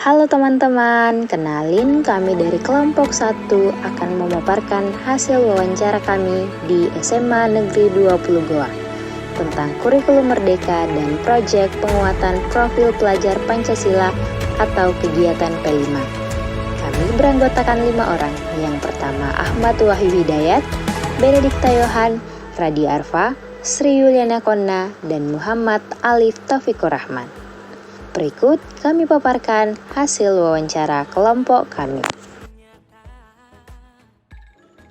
Halo teman-teman, kenalin kami dari kelompok 1 akan memaparkan hasil wawancara kami di SMA Negeri 20 Goa tentang kurikulum merdeka dan proyek penguatan profil pelajar Pancasila atau kegiatan P5. Kami beranggotakan 5 orang, yang pertama Ahmad Wahyu Hidayat, Benedikta Yohan, Radi Arfa, Sri Yuliana Konna, dan Muhammad Alif Taufikur Rahman. Berikut kami paparkan hasil wawancara kelompok kami.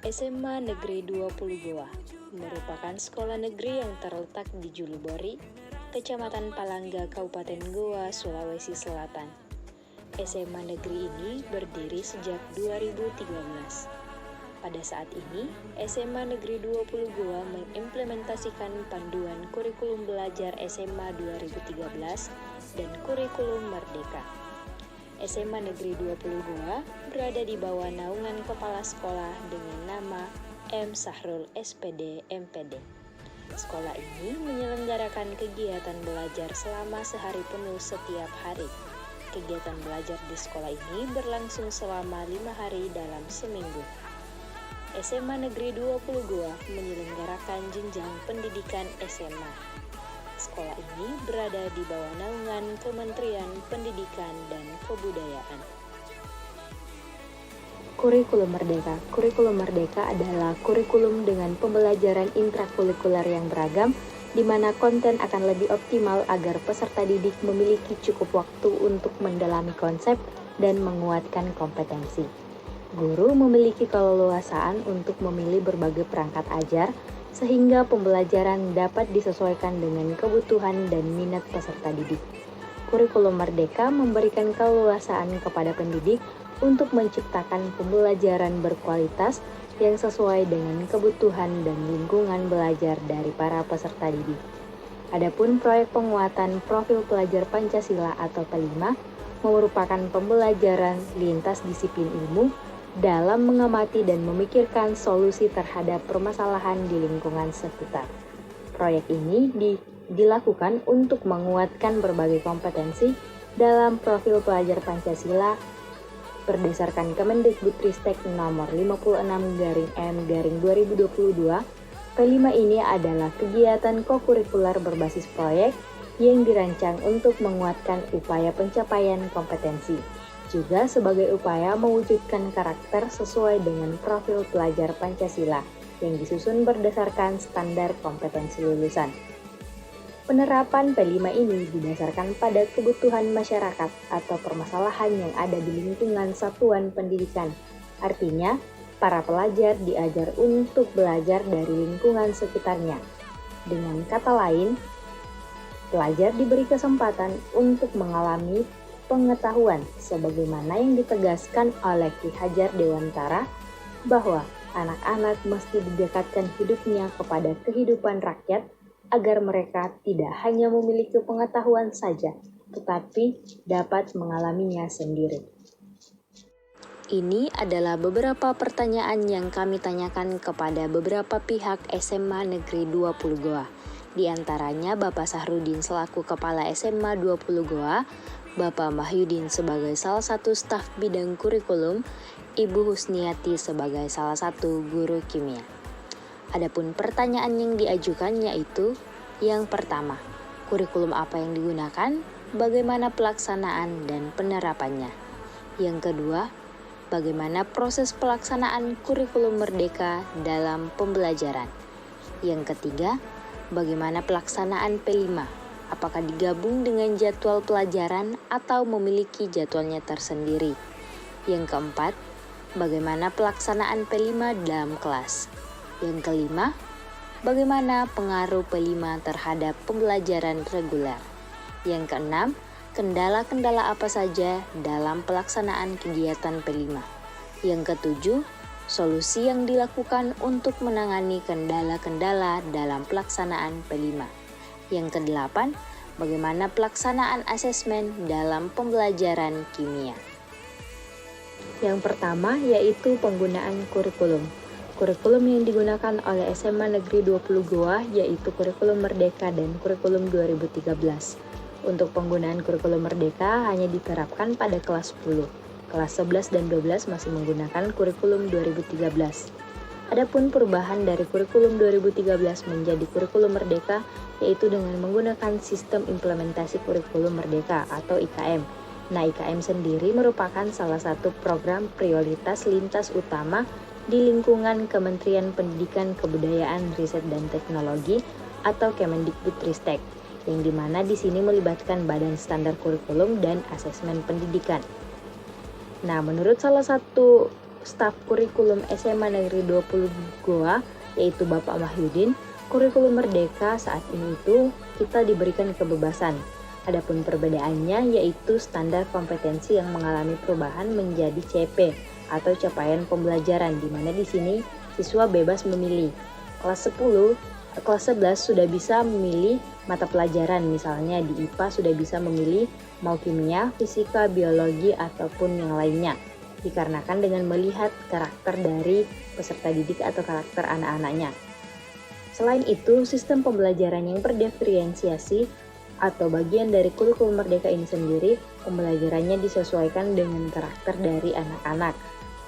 SMA Negeri 20 Goa merupakan sekolah negeri yang terletak di Julubori, Kecamatan Palangga, Kabupaten Goa, Sulawesi Selatan. SMA negeri ini berdiri sejak 2013. Pada saat ini, SMA Negeri 20 Goa mengimplementasikan panduan kurikulum belajar SMA 2013 dan kurikulum merdeka. SMA Negeri 20 Goa berada di bawah naungan kepala sekolah dengan nama M. Sahrul SPD MPD. Sekolah ini menyelenggarakan kegiatan belajar selama sehari penuh setiap hari. Kegiatan belajar di sekolah ini berlangsung selama 5 hari dalam seminggu. SMA Negeri 20 Goa menyelenggarakan jenjang pendidikan SMA. Sekolah ini berada di bawah naungan Kementerian Pendidikan dan Kebudayaan. Kurikulum Merdeka. Kurikulum Merdeka adalah kurikulum dengan pembelajaran intrakurikuler yang beragam, di mana konten akan lebih optimal agar peserta didik memiliki cukup waktu untuk mendalami konsep dan menguatkan kompetensi. Guru memiliki keleluasaan untuk memilih berbagai perangkat ajar, sehingga pembelajaran dapat disesuaikan dengan kebutuhan dan minat peserta didik. Kurikulum Merdeka memberikan keleluasaan kepada pendidik untuk menciptakan pembelajaran berkualitas yang sesuai dengan kebutuhan dan lingkungan belajar dari para peserta didik. Adapun proyek penguatan profil pelajar Pancasila atau P5 merupakan pembelajaran lintas disiplin ilmu dalam mengamati dan memikirkan solusi terhadap permasalahan di lingkungan sekitar. Proyek ini dilakukan untuk menguatkan berbagai kompetensi dalam profil pelajar Pancasila berdasarkan Kemendikbudristek nomor 56/M/2022. P5 ini adalah kegiatan kokurikuler berbasis proyek yang dirancang untuk menguatkan upaya pencapaian kompetensi, juga sebagai upaya mewujudkan karakter sesuai dengan profil pelajar Pancasila yang disusun berdasarkan standar kompetensi lulusan. Penerapan P5 ini didasarkan pada kebutuhan masyarakat atau permasalahan yang ada di lingkungan satuan pendidikan. Artinya, para pelajar diajar untuk belajar dari lingkungan sekitarnya. Dengan kata lain, pelajar diberi kesempatan untuk mengalami pengetahuan sebagaimana yang ditegaskan oleh Ki Hajar Dewantara bahwa anak-anak mesti didekatkan hidupnya kepada kehidupan rakyat agar mereka tidak hanya memiliki pengetahuan saja, tetapi dapat mengalaminya sendiri. Ini adalah beberapa pertanyaan yang kami tanyakan kepada beberapa pihak SMA Negeri 20 Goa. Di antaranya Bapak Sahrudin selaku Kepala SMA 20 Goa, Bapak Mahyudin sebagai salah satu staf bidang kurikulum, Ibu Husniati sebagai salah satu guru kimia. Adapun pertanyaan yang diajukan yaitu, yang pertama, kurikulum apa yang digunakan, bagaimana pelaksanaan dan penerapannya. Yang kedua, bagaimana proses pelaksanaan kurikulum merdeka dalam pembelajaran. Yang ketiga, bagaimana pelaksanaan P5. Apakah digabung dengan jadwal pelajaran atau memiliki jadwalnya tersendiri? Yang keempat, bagaimana pelaksanaan P5 dalam kelas? Yang kelima, bagaimana pengaruh P5 terhadap pembelajaran reguler? Yang keenam, kendala-kendala apa saja dalam pelaksanaan kegiatan P5? Yang ketujuh, solusi yang dilakukan untuk menangani kendala-kendala dalam pelaksanaan P5. Yang kedelapan, bagaimana pelaksanaan asesmen dalam pembelajaran kimia. Yang pertama yaitu penggunaan kurikulum. Kurikulum yang digunakan oleh SMA Negeri 20 Goa yaitu kurikulum Merdeka dan kurikulum 2013. Untuk penggunaan kurikulum Merdeka hanya diterapkan pada kelas 10. Kelas 11 dan 12 masih menggunakan kurikulum 2013. Adapun perubahan dari kurikulum 2013 menjadi kurikulum Merdeka yaitu dengan menggunakan sistem implementasi kurikulum Merdeka atau IKM. Nah, IKM sendiri merupakan salah satu program prioritas lintas utama di lingkungan Kementerian Pendidikan, Kebudayaan, Riset dan Teknologi atau Kemendikbudristek, yang dimana di sini melibatkan Badan Standar Kurikulum dan Asesmen Pendidikan. Nah, menurut salah satu staf kurikulum SMA Negeri 20 Goa, yaitu Bapak Mahyudin, kurikulum Merdeka saat ini itu kita diberikan kebebasan. Adapun perbedaannya yaitu standar kompetensi yang mengalami perubahan menjadi CP atau capaian pembelajaran, di mana di sini siswa bebas memilih. Kelas 10 Kelas 11 sudah bisa memilih mata pelajaran, misalnya di IPA sudah bisa memilih mau kimia, fisika, biologi, ataupun yang lainnya. Dikarenakan dengan melihat karakter dari peserta didik atau karakter anak-anaknya. Selain itu, sistem pembelajaran yang berdiferensiasi atau bagian dari kurikulum Merdeka ini sendiri, pembelajarannya disesuaikan dengan karakter dari anak-anak.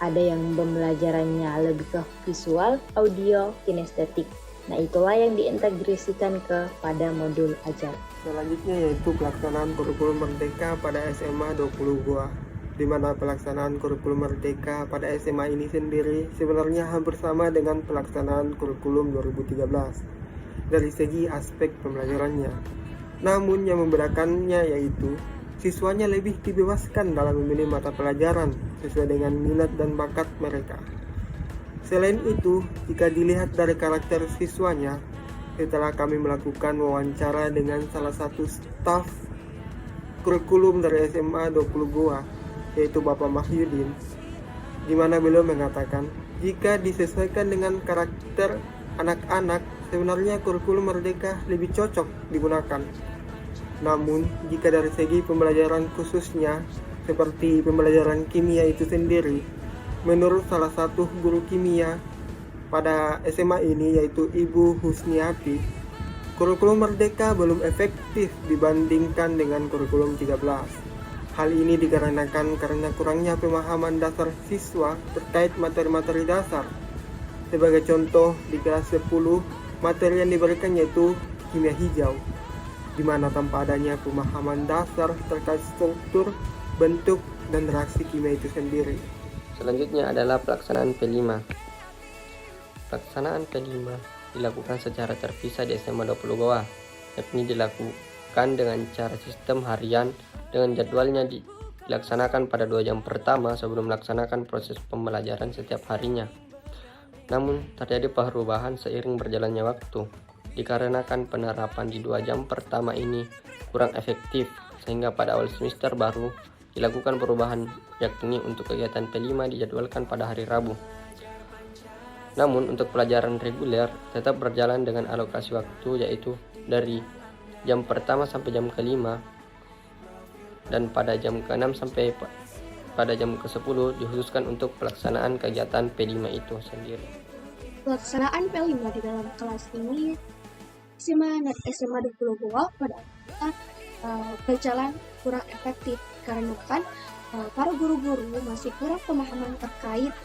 Ada yang pembelajarannya lebih ke visual, audio, kinestetik. Nah, itulah yang diintegrasikan kepada modul ajar. Selanjutnya yaitu pelaksanaan kurikulum Merdeka pada SMA 20 Goa, di mana pelaksanaan kurikulum Merdeka pada SMA ini sendiri sebenarnya hampir sama dengan pelaksanaan kurikulum 2013 dari segi aspek pembelajarannya. Namun yang membedakannya yaitu siswanya lebih dibebaskan dalam memilih mata pelajaran sesuai dengan minat dan bakat mereka. Selain itu, jika dilihat dari karakter siswanya, setelah kami melakukan wawancara dengan salah satu staf kurikulum dari SMA 20 Goa, yaitu Bapak Mahyudin, di mana beliau mengatakan, jika disesuaikan dengan karakter anak-anak, sebenarnya kurikulum Merdeka lebih cocok digunakan. Namun, jika dari segi pembelajaran khususnya, seperti pembelajaran kimia itu sendiri, menurut salah satu guru kimia pada SMA ini yaitu Ibu Husniati, kurikulum Merdeka belum efektif dibandingkan dengan kurikulum 13. Hal ini dikarenakan karena kurangnya pemahaman dasar siswa terkait materi-materi dasar. Sebagai contoh, di kelas 10, materi yang diberikan yaitu kimia hijau, di mana tanpa adanya pemahaman dasar terkait struktur, bentuk, dan reaksi kimia itu sendiri. Selanjutnya adalah pelaksanaan P5. Pelaksanaan P5 dilakukan secara terpisah di SMA 20 Goa, yakni dilakukan dengan cara sistem harian dengan jadwalnya dilaksanakan pada 2 jam pertama sebelum melaksanakan proses pembelajaran setiap harinya. Namun terjadi perubahan seiring berjalannya waktu, dikarenakan penerapan di 2 jam pertama ini kurang efektif, sehingga pada awal semester baru dilakukan perubahan, yakni untuk kegiatan P5 dijadwalkan pada hari Rabu. Namun untuk pelajaran reguler tetap berjalan dengan alokasi waktu, yaitu dari jam pertama sampai jam ke-5, dan pada jam ke-6 sampai pada jam ke-10 dikhususkan untuk pelaksanaan kegiatan P5 itu sendiri. Pelaksanaan P5 di dalam kelas ini SMA 20 Goa pada berjalan kurang efektif karena para guru-guru masih kurang pemahaman terkait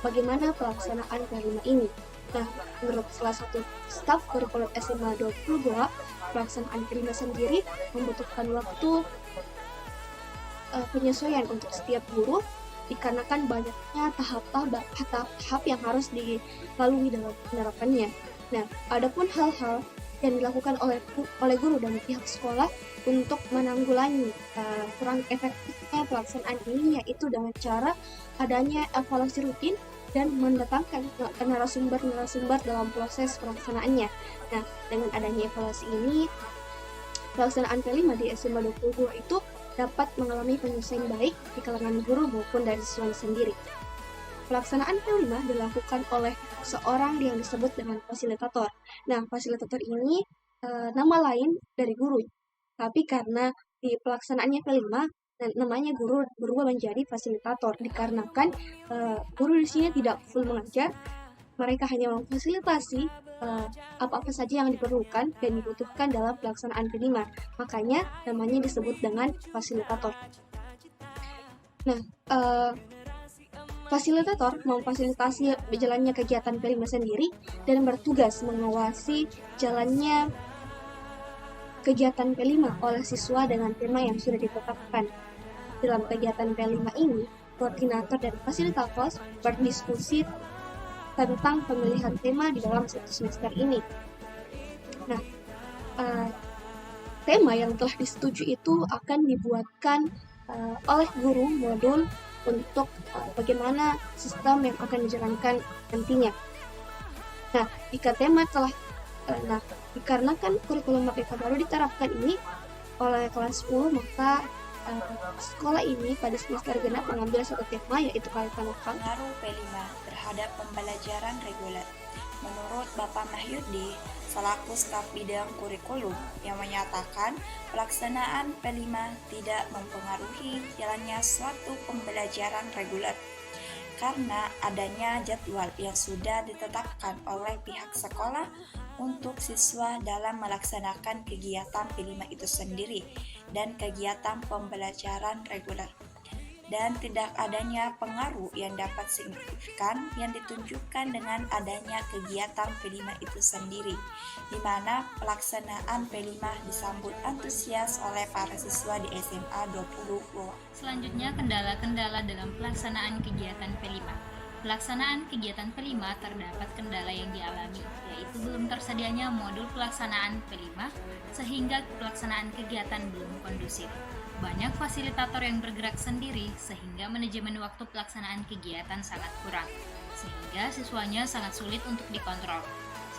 bagaimana pelaksanaan P5 ini. Nah, menurut salah satu staf kurikulum SMA 20 Goa, pelaksanaan P5 sendiri membutuhkan waktu penyesuaian untuk setiap guru dikarenakan banyaknya tahap yang harus dilalui dalam penerapannya. Nah, adapun hal-hal yang dilakukan oleh guru dan pihak sekolah untuk menanggulangi kurang efektifnya pelaksanaan ini, yaitu dengan cara adanya evaluasi rutin dan mendatangkan narasumber dalam proses pelaksanaannya. Nah, dengan adanya evaluasi ini, pelaksanaan P5 di SMA 22 itu dapat mengalami penyesuaian baik di kalangan guru maupun dari siswa sendiri. Pelaksanaan P5 dilakukan oleh seorang yang disebut dengan fasilitator. Nah, fasilitator ini nama lain dari guru, tapi karena di pelaksanaannya P5, namanya guru berubah menjadi fasilitator dikarenakan guru di sini tidak full mengajar, mereka hanya memfasilitasi apa-apa saja yang diperlukan dan dibutuhkan dalam pelaksanaan P5. Makanya namanya disebut dengan fasilitator. Nah, fasilitator memfasilitasi berjalannya kegiatan P5 sendiri dan bertugas mengawasi jalannya kegiatan P5 oleh siswa dengan tema yang sudah ditetapkan. Dalam kegiatan P5 ini, koordinator dan fasilitator berdiskusi tentang pemilihan tema di dalam satu semester ini. Nah, tema yang telah disetujui itu akan dibuatkan oleh guru modul untuk bagaimana sistem yang akan dijalankan nantinya. Nah, jika tema telah dikarenakan kurikulum Merdeka baru diterapkan ini oleh kelas 10, maka sekolah ini pada semester genap mengambil satu tema, yaitu kaitan lokal. Pengaruh P5 terhadap pembelajaran reguler. Menurut Bapak Mahyudi, selaku staf bidang kurikulum, yang menyatakan pelaksanaan P5 tidak mempengaruhi jalannya suatu pembelajaran reguler karena adanya jadwal yang sudah ditetapkan oleh pihak sekolah untuk siswa dalam melaksanakan kegiatan P5 itu sendiri dan kegiatan pembelajaran reguler, dan tidak adanya pengaruh yang dapat signifikan yang ditunjukkan dengan adanya kegiatan P5 itu sendiri, di mana pelaksanaan P5 disambut antusias oleh para siswa di SMA 20 Goa. Selanjutnya, kendala-kendala dalam pelaksanaan kegiatan P5. Pelaksanaan kegiatan P5 terdapat kendala yang dialami, yaitu belum tersedianya modul pelaksanaan P5 sehingga pelaksanaan kegiatan belum kondusif. Banyak fasilitator yang bergerak sendiri sehingga manajemen waktu pelaksanaan kegiatan sangat kurang, sehingga siswanya sangat sulit untuk dikontrol.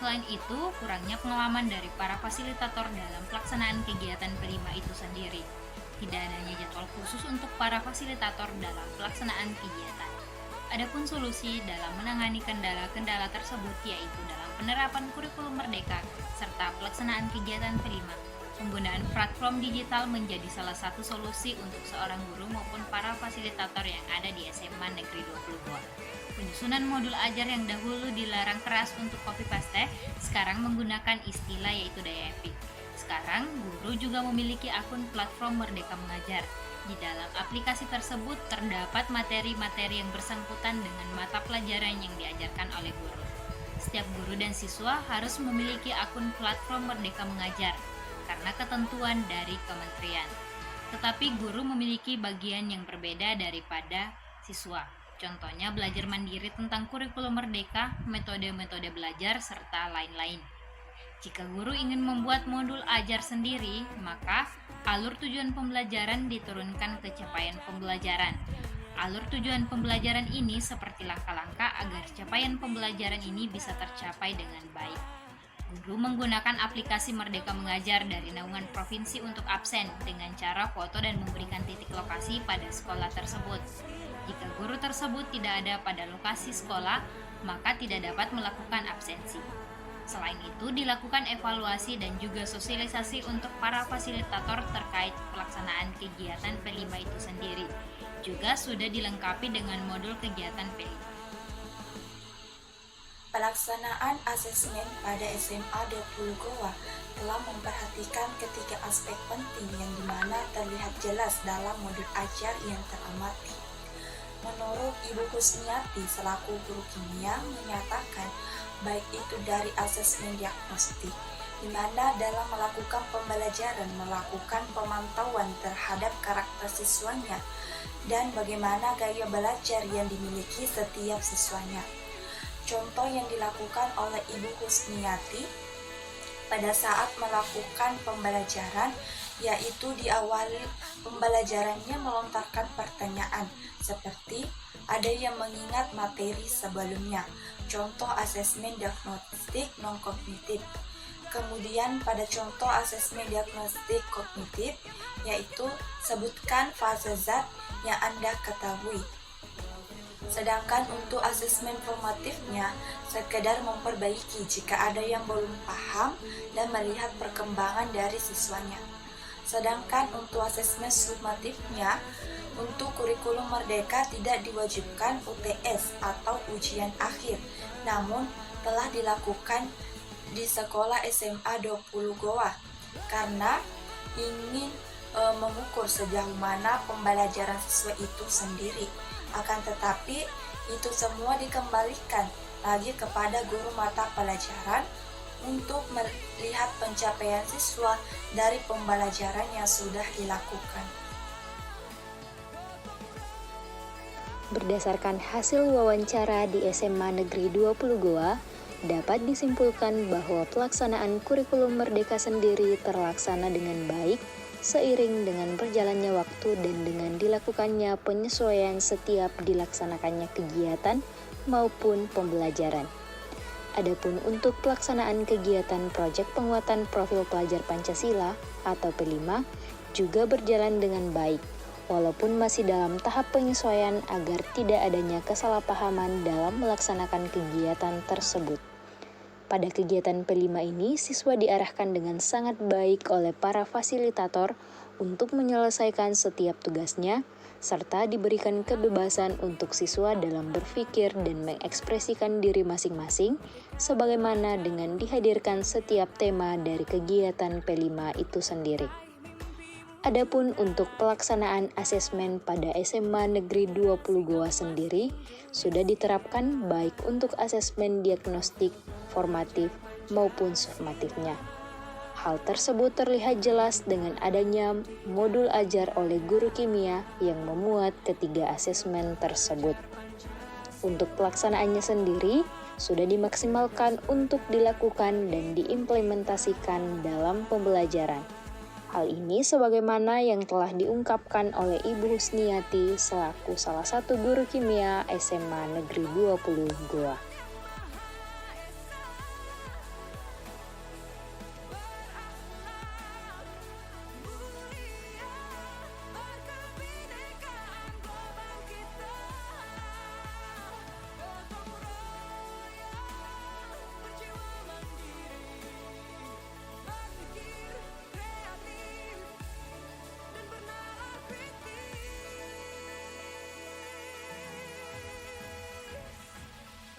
Selain itu, kurangnya pengalaman dari para fasilitator dalam pelaksanaan kegiatan P5 itu sendiri. Tidak adanya jadwal khusus untuk para fasilitator dalam pelaksanaan kegiatan. Adapun solusi dalam menangani kendala-kendala tersebut yaitu dalam penerapan kurikulum merdeka serta pelaksanaan kegiatan P5. Penggunaan platform digital menjadi salah satu solusi untuk seorang guru maupun para fasilitator yang ada di SMA Negeri 20 Goa. Penyusunan modul ajar yang dahulu dilarang keras untuk copy paste, sekarang menggunakan istilah yaitu daya epic. Sekarang, guru juga memiliki akun platform Merdeka Mengajar. Di dalam aplikasi tersebut terdapat materi-materi yang bersangkutan dengan mata pelajaran yang diajarkan oleh guru. Setiap guru dan siswa harus memiliki akun platform Merdeka Mengajar karena ketentuan dari kementerian. Tetapi guru memiliki bagian yang berbeda daripada siswa. Contohnya belajar mandiri tentang kurikulum merdeka, metode-metode belajar, serta lain-lain. Jika guru ingin membuat modul ajar sendiri, maka alur tujuan pembelajaran diturunkan ke capaian pembelajaran. Alur tujuan pembelajaran ini seperti langkah-langkah agar capaian pembelajaran ini bisa tercapai dengan baik. Guru menggunakan aplikasi Merdeka Mengajar dari naungan provinsi untuk absen dengan cara foto dan memberikan titik lokasi pada sekolah tersebut. Jika guru tersebut tidak ada pada lokasi sekolah, maka tidak dapat melakukan absensi. Selain itu, dilakukan evaluasi dan juga sosialisasi untuk para fasilitator terkait pelaksanaan kegiatan P5 itu sendiri. Juga sudah dilengkapi dengan modul kegiatan P5. Pelaksanaan asesmen pada SMA 20 Goa telah memperhatikan ketiga aspek penting yang dimana terlihat jelas dalam modul ajar yang teramati. Menurut Ibu Husniati selaku guru kimia menyatakan baik itu dari asesmen diagnostik, di mana dalam melakukan pembelajaran melakukan pemantauan terhadap karakter siswanya dan bagaimana gaya belajar yang dimiliki setiap siswanya. Contoh yang dilakukan oleh Ibu Husniati pada saat melakukan pembelajaran yaitu diawali pembelajarannya melontarkan pertanyaan seperti ada yang mengingat materi sebelumnya, contoh asesmen diagnostik non-kognitif. Kemudian pada contoh asesmen diagnostik kognitif yaitu sebutkan fase zat yang Anda ketahui. Sedangkan untuk asesmen formatifnya sekedar memperbaiki jika ada yang belum paham dan melihat perkembangan dari siswanya. Sedangkan untuk asesmen sumatifnya, untuk kurikulum merdeka tidak diwajibkan UTS atau ujian akhir, namun telah dilakukan di sekolah SMA 20 Goa karena ingin mengukur sejauh mana pembelajaran siswa itu sendiri. Akan tetapi itu semua dikembalikan lagi kepada guru mata pelajaran untuk melihat pencapaian siswa dari pembelajaran yang sudah dilakukan. Berdasarkan hasil wawancara di SMA Negeri 20 Goa, dapat disimpulkan bahwa pelaksanaan kurikulum merdeka sendiri terlaksana dengan baik seiring dengan berjalannya waktu dan dengan dilakukannya penyesuaian setiap dilaksanakannya kegiatan maupun pembelajaran. Adapun untuk pelaksanaan kegiatan proyek penguatan profil pelajar Pancasila atau P5 juga berjalan dengan baik, walaupun masih dalam tahap penyesuaian agar tidak adanya kesalahpahaman dalam melaksanakan kegiatan tersebut. Pada kegiatan P5 ini, siswa diarahkan dengan sangat baik oleh para fasilitator untuk menyelesaikan setiap tugasnya, serta diberikan kebebasan untuk siswa dalam berpikir dan mengekspresikan diri masing-masing, sebagaimana dengan dihadirkan setiap tema dari kegiatan P5 itu sendiri. Adapun untuk pelaksanaan asesmen pada SMA Negeri 20 Goa sendiri, sudah diterapkan baik untuk asesmen diagnostik, formatif, maupun sumatifnya. Hal tersebut terlihat jelas dengan adanya modul ajar oleh guru kimia yang memuat ketiga asesmen tersebut. Untuk pelaksanaannya sendiri, sudah dimaksimalkan untuk dilakukan dan diimplementasikan dalam pembelajaran. Hal ini sebagaimana yang telah diungkapkan oleh Ibu Husniati selaku salah satu guru kimia SMA Negeri 20 Goa.